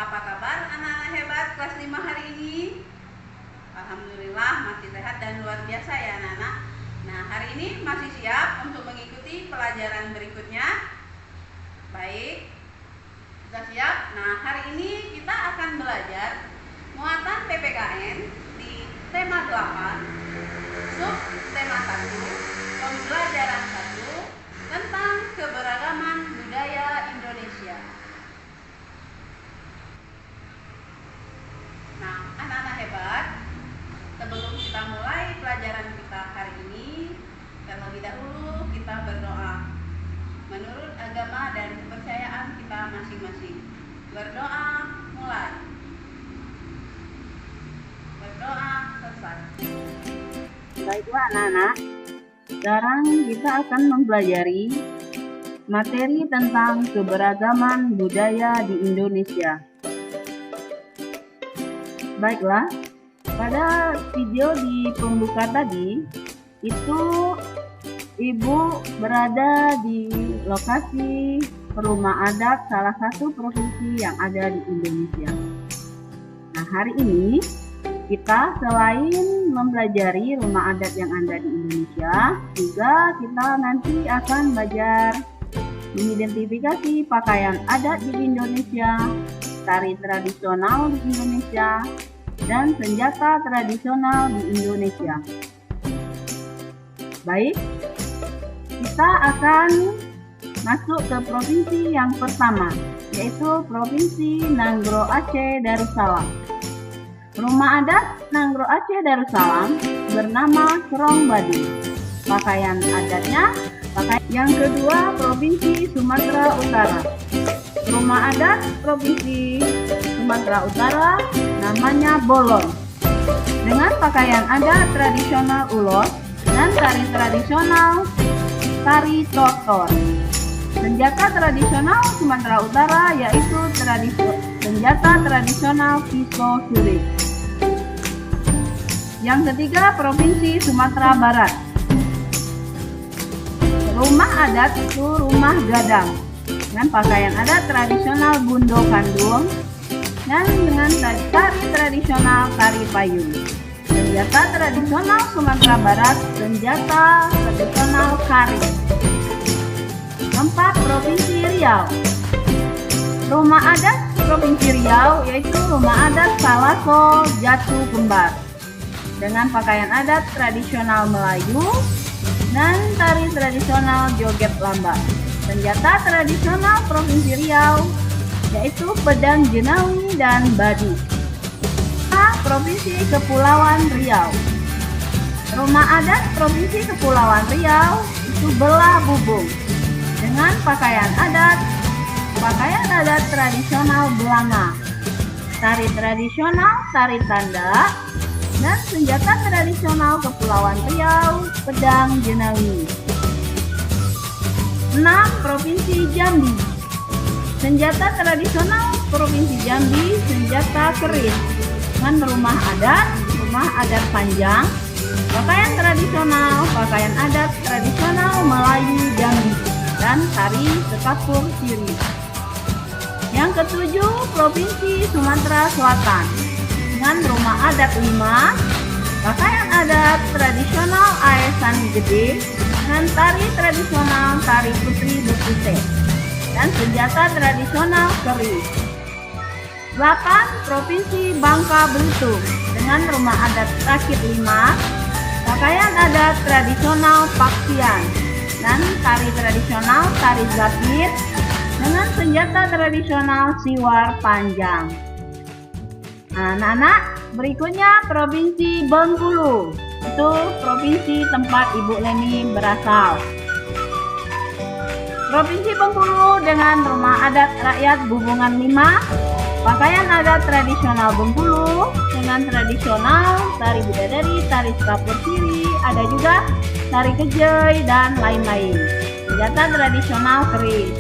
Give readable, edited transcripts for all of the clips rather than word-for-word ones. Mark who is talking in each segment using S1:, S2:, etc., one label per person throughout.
S1: Apa kabar anak-anak hebat kelas 5 hari ini? Alhamdulillah masih sehat dan luar biasa ya anak-anak. Nah, hari ini masih siap untuk mengikuti pelajaran berikutnya? Baik, sudah siap? Nah, hari ini kita akan belajar muatan PPKN di tema 8, sub tema 1, pembelajaran 1 tentang keberagaman budaya Indonesia. Nah, anak-anak hebat, sebelum kita mulai pelajaran kita hari ini, terlebih dahulu kita berdoa menurut agama dan kepercayaan kita masing-masing. Berdoa mulai. Berdoa selesai.
S2: Baiklah anak-anak, sekarang kita akan mempelajari materi tentang keberagaman budaya di Indonesia. Baiklah, pada video di pembuka tadi, itu Ibu berada di lokasi rumah adat salah satu provinsi yang ada di Indonesia. Nah, hari ini kita selain mempelajari rumah adat yang ada di Indonesia, juga kita nanti akan belajar mengidentifikasi pakaian adat di Indonesia, tari tradisional di Indonesia, dan senjata tradisional di Indonesia. Baik, kita akan masuk ke provinsi yang pertama, yaitu Provinsi Nanggro Aceh Darussalam. Rumah adat Nanggro Aceh Darussalam bernama Serong Badi. Pakaian adatnya yang kedua, Provinsi Sumatera Utara. Rumah adat Provinsi Sumatera Utara namanya Bolon, dengan pakaian adat tradisional ulos dan tari tradisional tari totor. Senjata tradisional Sumatera Utara yaitu senjata tradisional pisau sulit. Yang ketiga, Provinsi Sumatera Barat. Rumah adat itu rumah gadang dengan pakaian adat tradisional bundo kandung dan dengan tari tradisional tari payung. Senjata tradisional Sumatera Barat, senjata tradisional kari. 4. Provinsi Riau. Rumah adat Provinsi Riau yaitu rumah adat Salaso Jatu Kembar dengan pakaian adat tradisional Melayu dan tari tradisional joget lamba. Senjata tradisional Provinsi Riau yaitu pedang jenawi dan badi. Provinsi Kepulauan Riau. Rumah adat Provinsi Kepulauan Riau itu belah bubung dengan pakaian adat tradisional Belanga, tari tradisional tari tanda, dan senjata tradisional Kepulauan Riau pedang jenawi. 6. Provinsi Jambi. Senjata tradisional Provinsi Jambi senjata keris dengan rumah adat panjang, pakaian adat tradisional Melayu Jambi, dan tari sekapur siri. Yang ketujuh, Provinsi Sumatera Selatan dengan rumah adat 5, pakaian adat tradisional Aesan Gede dengan tari tradisional tari putri Bukite dan senjata tradisional keris. 8. Provinsi Bangka Belitung dengan rumah adat Rakit 5, pakaian adat tradisional Paksian dan tari tradisional tari Zapit dengan senjata tradisional siwar panjang. Nah, anak-anak, berikutnya Provinsi Bengkulu. Itu provinsi tempat Ibu Leni berasal. Provinsi Bengkulu dengan rumah adat rakyat Bubungan 5, pakaian adat tradisional Bengkulu dengan tradisional tari bidadari, tari sekapur siri, ada juga tari kejai dan lain-lain. Senjata tradisional keris.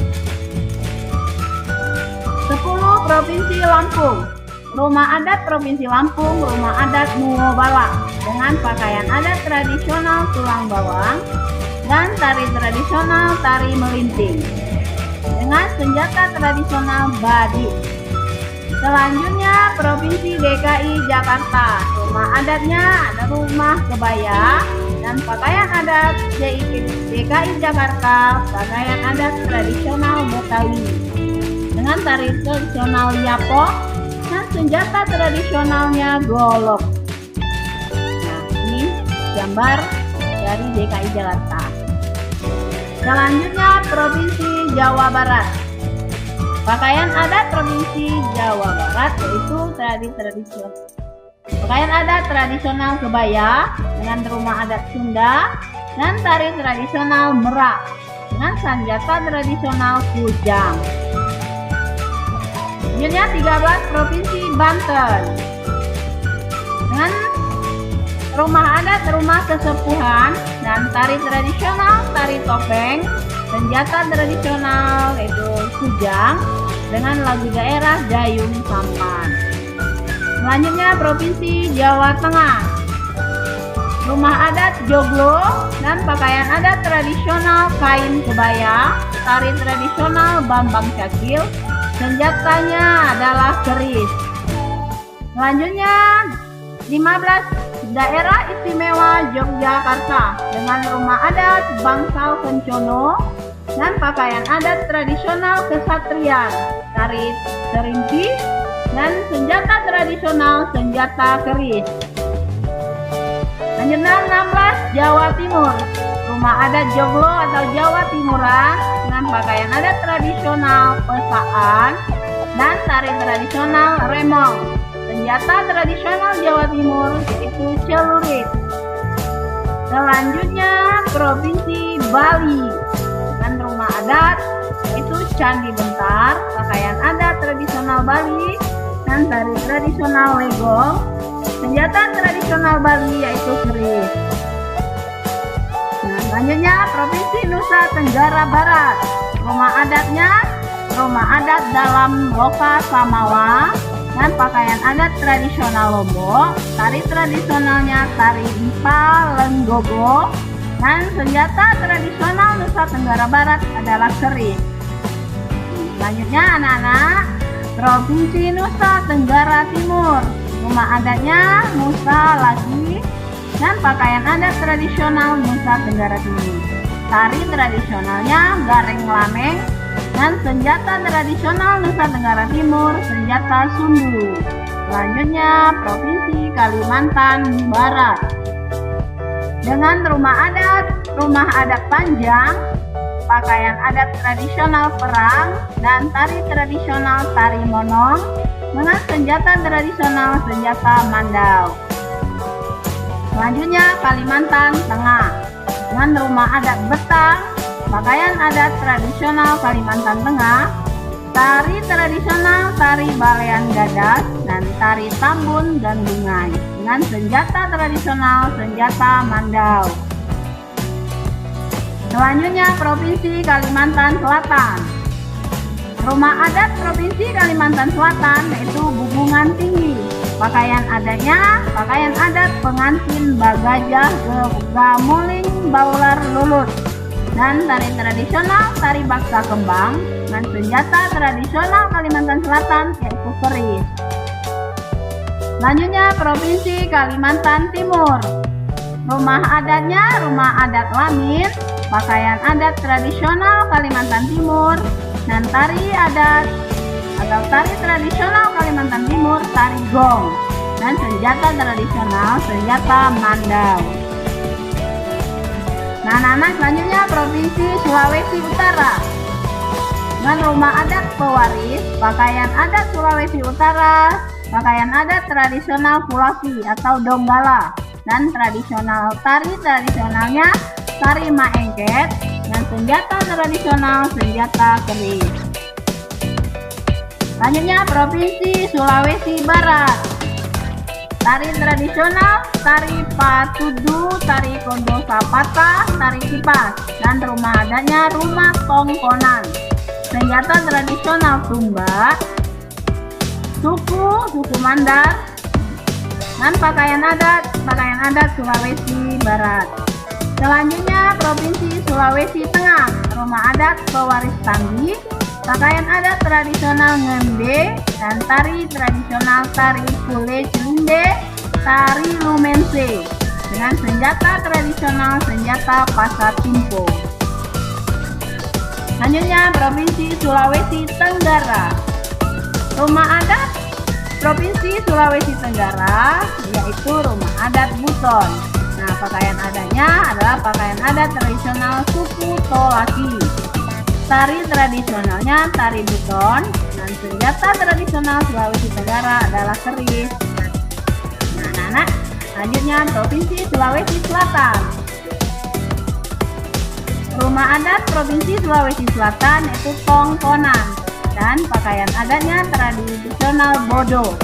S2: 10. Provinsi Lampung. Rumah adat Provinsi Lampung, rumah adat Nuwobala dengan pakaian adat tradisional tulang bawang dan tari tradisional tari melinting dengan senjata tradisional badi. Selanjutnya Provinsi DKI Jakarta. Rumah adatnya ada rumah kebaya dan pakaian adat DKI Jakarta, pakaian adat tradisional Betawi dengan tari tradisional Yapo dan senjata tradisionalnya golok. Nah, ini gambar dari DKI Jakarta. Selanjutnya Provinsi Jawa Barat. Pakaian adat Provinsi Jawa Barat yaitu tradisional. Pakaian adat tradisional kebaya dengan rumah adat Sunda dan tari tradisional Merak dengan senjata tradisional kujang. Selanjutnya 13 Provinsi Banten dengan rumah adat rumah kesepuhan dan tari tradisional tari topeng, senjata tradisional yaitu kujang dengan lagu daerah Dayung Sampan. Selanjutnya Provinsi Jawa Tengah. Rumah adat Joglo dan pakaian adat tradisional kain kebaya, tari tradisional Bambang Cakil, senjatanya adalah keris. Selanjutnya 15 Daerah Istimewa Yogyakarta dengan rumah adat Bangsal Kencono dan pakaian adat tradisional kesatrian, tari serinci dan senjata tradisional senjata keris. Selanjutnya 16 Jawa Timur. Rumah adat Joglo atau Jawa Timuran dengan pakaian adat tradisional pesaan dan tari tradisional remong. Senjata tradisional Jawa Timur yaitu celurit. Selanjutnya Provinsi Bali dengan rumah adat yaitu Candi Bentar, pakaian adat tradisional Bali dan tari tradisional legong. Senjata tradisional Bali yaitu keris. Nah, selanjutnya Provinsi Nusa Tenggara Barat. Rumah adatnya rumah adat dalam Loka Samawa dan pakaian adat tradisional Lombok, tari tradisionalnya tari Dipa Lenggogo, dan senjata tradisional Nusa Tenggara Barat adalah keris. Selanjutnya anak-anak, Provinsi Nusa Tenggara Timur. Rumah adatnya Nusa Lagi dan pakaian adat tradisional Nusa Tenggara Timur. Tari tradisionalnya Gareng Lameng dan senjata tradisional Nusa Tenggara Timur, senjata sundu. Selanjutnya Provinsi Kalimantan Barat. Dengan rumah adat Panjang, pakaian adat tradisional perang dan tari tradisional tari monong dengan senjata tradisional senjata mandau. Selanjutnya Kalimantan Tengah. Dengan rumah adat Betang, pakaian adat tradisional Kalimantan Tengah, tari tradisional tari Balean Gadas dan tari Tambun dan Bungai dengan senjata tradisional senjata mandau. Selanjutnya Provinsi Kalimantan Selatan. Rumah adat Provinsi Kalimantan Selatan yaitu Bubungan Tinggi. Pakaian adatnya pakaian adat pengantin Bagajah Gamuling Baular Lulut dan tari tradisional tari Baksa Kembang dan senjata tradisional Kalimantan Selatan yaitu keris. Selanjutnya Provinsi Kalimantan Timur. Rumah adatnya rumah adat Lamin, pakaian adat tradisional Kalimantan Timur dan tari adat atau tari tradisional Kalimantan Timur tari gong dan senjata tradisional senjata mandau. Nah, anak-anak, selanjutnya Provinsi Sulawesi Utara. Dengan rumah adat pewaris, pakaian adat Sulawesi Utara, pakaian adat tradisional Pulafi atau Donggala dan tradisional tari tradisionalnya tari maengket dan senjata tradisional senjata keris. Selanjutnya Provinsi Sulawesi Barat. Tari tradisional, tari patudu, tari kondo sapata, tari kipas, dan rumah adatnya rumah tongkonan. Senjata tradisional tumba, suku Mandar, dan pakaian adat Sulawesi Barat. Selanjutnya Provinsi Sulawesi Tengah. Rumah adat pewaris Tanggi, Pakaian adat tradisional Ngembe dan tari tradisional tari Kule Cilinde, tari Lumense dengan senjata tradisional senjata Pasatimpo. Selanjutnya Provinsi Sulawesi Tenggara. Rumah adat Provinsi Sulawesi Tenggara yaitu rumah adat Buton. Nah, pakaian adatnya adalah pakaian adat tradisional suku Tolaki. Tari tradisionalnya tari Buton dan senjata tradisional Sulawesi Tenggara adalah keris. Nah, anak-anak, selanjutnya Provinsi Sulawesi Selatan. Rumah adat Provinsi Sulawesi Selatan yaitu Tongkonan dan pakaian adatnya tradisional Bodo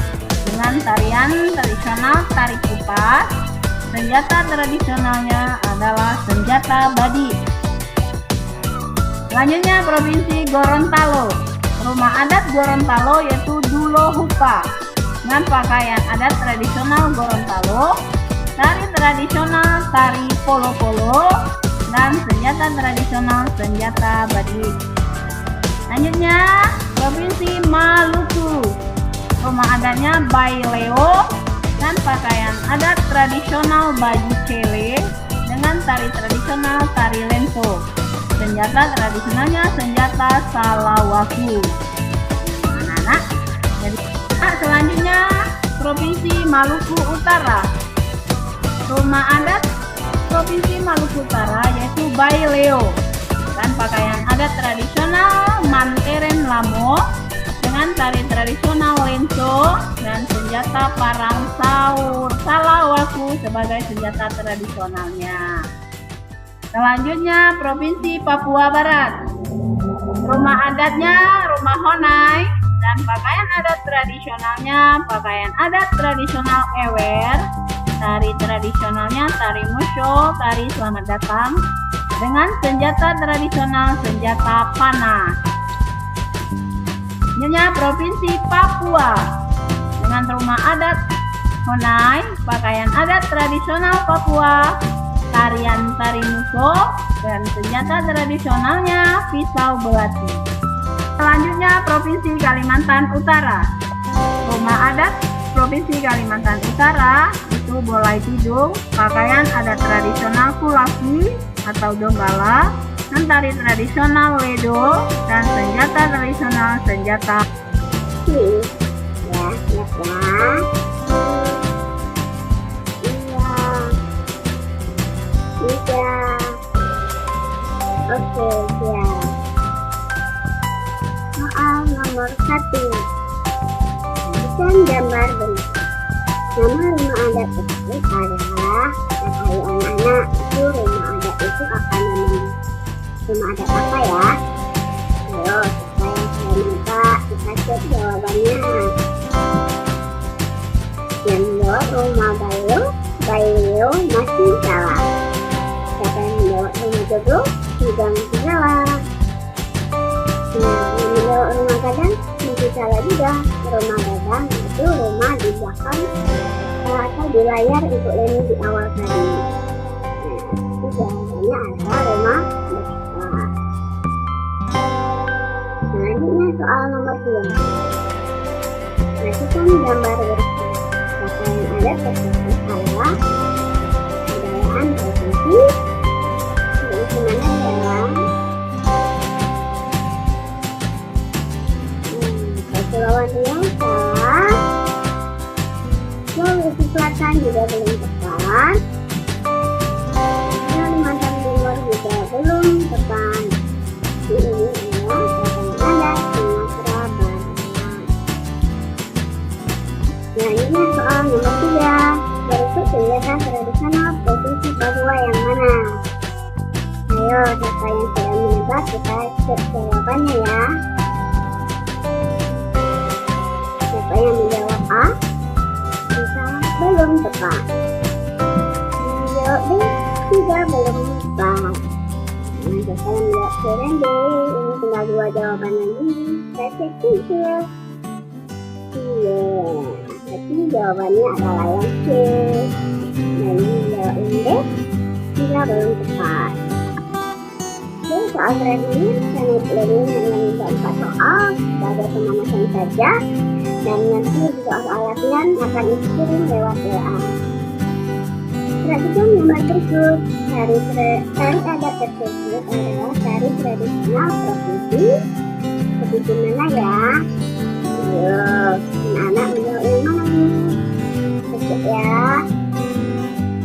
S2: dengan tarian tradisional tari kipas. Senjata tradisionalnya adalah senjata badi. Selanjutnya Provinsi Gorontalo. Rumah adat Gorontalo yaitu Dulo Hupa dengan pakaian adat tradisional Gorontalo, tari tradisional tari polo-polo, dan senjata tradisional senjata badi. Selanjutnya Provinsi Maluku. Rumah adatnya Baileo dan pakaian adat tradisional baju cele dengan tari tradisional tari lenso. Senjata tradisionalnya senjata salawaku. Anak-anak, jadi selanjutnya Provinsi Maluku Utara. Rumah adat Provinsi Maluku Utara yaitu Baileo dan pakaian adat tradisional Manteren Lamo dengan tari tradisional lenso dan senjata parang saur salawaku sebagai senjata tradisionalnya. Selanjutnya Provinsi Papua Barat. Rumah adatnya rumah Honai dan pakaian adat tradisionalnya pakaian adat tradisional Ewer, tari tradisionalnya tari Musyo, tari selamat datang dengan senjata tradisional senjata panah. Selanjutnya Provinsi Papua dengan rumah adat Honai, pakaian adat tradisional Papua, tarian tari muso dan senjata tradisionalnya pisau belati. Selanjutnya Provinsi Kalimantan Utara. Rumah adat Provinsi Kalimantan Utara itu Bolai Tidung, pakaian adat tradisional Kulaki atau Donggala, dan tari tradisional Ledo dan senjata tradisional senjata
S3: Oke, siap. Soal nomor 1. Berikan gambar bentuk. Nama rumah adat tersebut adalah, ayo anak-anak, itu rumah adat itu akan namanya rumah adat apa ya? Ayo, siapa yang saya minta kita cek jawabannya. Yang menjawab rumah Baileo masih salah. Siapa yang menjawab rumah Jogo juga masih salah. Nah, yang menjawab rumah Gadang masih salah juga. Rumah Gadang itu rumah di belakang atau di layar untuk Leni di awal tadi. Nah, itu jawabannya adalah rumah besar. Selanjutnya soal nomor 2. Masukkan gambar bersama. Pakaian adat tersebut adalah kebudayaan provinsi. Mana ya? Kepulauan Riau salah. Sulawesi Selatan juga belum tepat. Kalimantan Timur juga belum tepat. Ini adalah pakaian adat Sumatera Barat. Nah, ini soal nomor 3. Berikut senjata tradisional Provinsi Papua yang mana? Ayo, siapa yang sudah menebak kita cek jawabannya ya. Siapa yang menjawab A? Bisa belum tepat. Menjawab B juga belum tepat. Nah, siapa yang menjawab C dan D? Ini tinggal 2 jawaban lagi. Saya cek juga. Iya, tapi jawabannya adalah yang C. Dan menjawab yang D juga belum tepat. Soal terakhir, saya Leni hanya minta 4 soal. saja, dan nanti soal latihan akan dikirim lewat WA. Perhatikan yang berikut. Tari adat tersebut adalah tari tradisional provinsi. Provinsi mana ya? Ayo, anak-anak menjawab yang mana nih? Cek ya.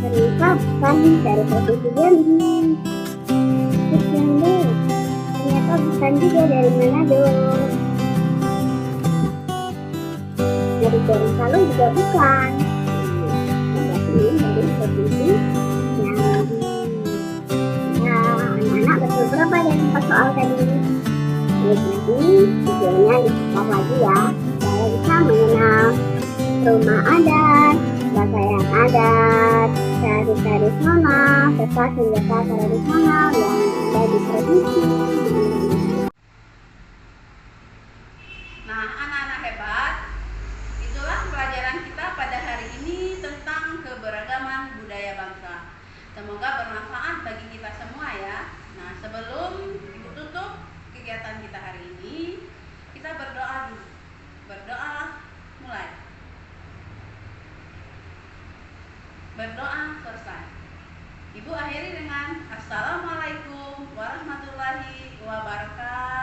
S3: Ternyata bukan dari provinsi Jambi. Cek yang B. Ternyata bukan juga dari Manado. Dari Gorontalo juga bukan. Ini dari provinsi Jambi. Ya, anak-anak betul berapa dari 4 soal tadi? Jadi videonya di-stop lagi ya, supaya bisa mengenal rumah adat, pakaian adat, tari tradisional, serta senjata tradisional yang ada di provinsi.
S1: Nah, anak-anak hebat, itulah pelajaran kita pada hari ini tentang keberagaman budaya bangsa. Semoga bermanfaat bagi kita semua ya. Nah, sebelum Ibu tutup kegiatan kita hari ini, kita berdoa dulu. Berdoa mulai. Berdoa selesai. Ibu akhiri dengan Assalamualaikum warahmatullahi wabarakatuh.